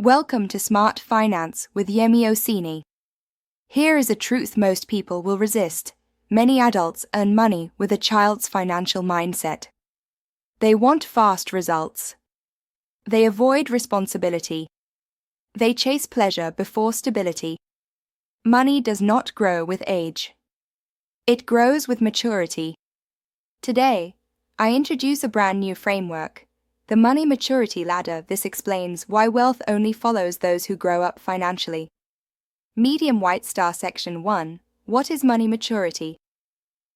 Welcome to Smart Finance with Yemi. Here is a truth most people will resist. Many adults earn money with a child's financial mindset. They want fast results. They avoid responsibility. They chase pleasure before stability. Money does not grow with age. It grows with maturity. Today, I introduce a brand new framework, the Money Maturity Ladder. This explains why wealth only follows those who grow up financially. Medium White Star Section 1. What is money maturity?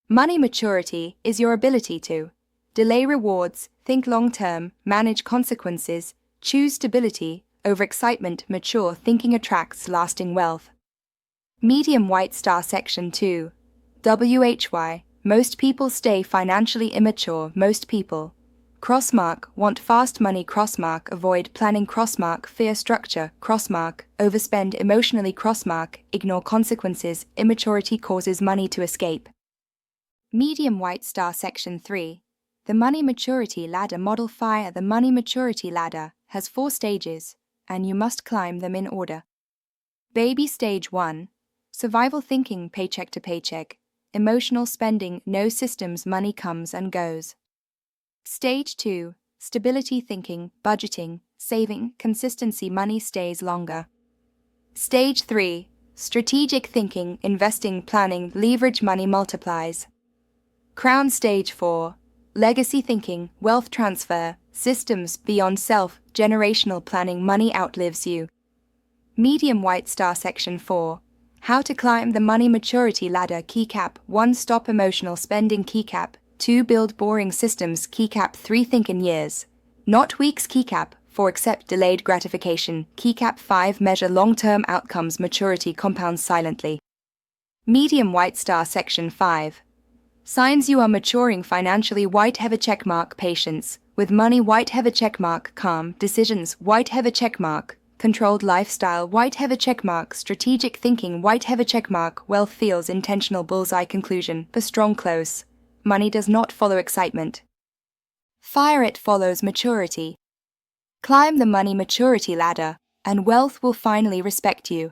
Money maturity is your ability to delay rewards, think long-term, manage consequences, choose stability over excitement. Mature thinking attracts lasting wealth. Medium White Star Section 2. WHY. Most people stay financially immature. Most people. Crossmark, want fast money. Crossmark, avoid planning. Crossmark, fear structure. Crossmark, overspend emotionally. Crossmark, ignore consequences. Immaturity causes money to escape. Medium White Star Section 3. The Money Maturity Ladder Model. Fire. The Money Maturity Ladder has 4 stages, and you must climb them in order. Baby Stage 1. Survival thinking, paycheck to paycheck. Emotional spending, no systems, money comes and goes. Stage 2. Stability thinking, budgeting, saving, consistency, money stays longer. Stage 3. Strategic thinking, investing, planning, leverage, money multiplies. Crown. Stage 4. Legacy thinking, wealth transfer, systems, beyond self, generational planning, money outlives you. Medium White Star Section 4. How to climb the Money Maturity Ladder. Keycap 1. Stop emotional spending. Keycap 2. Build boring systems. Keycap 3. Think in years, not weeks. Keycap 4. Accept delayed gratification. Keycap 5. Measure long-term outcomes. Maturity compounds silently. Medium White Star Section 5. Signs you are maturing financially. White have a checkmark. Patience with money. White have a checkmark. Calm decisions. White have a checkmark. Controlled lifestyle. White have a checkmark. Strategic thinking. White have a checkmark. Wealth feels intentional. Bullseye. Conclusion. For strong close. Money does not follow excitement. Fire. It follows maturity. Climb the Money Maturity Ladder, and wealth will finally respect you.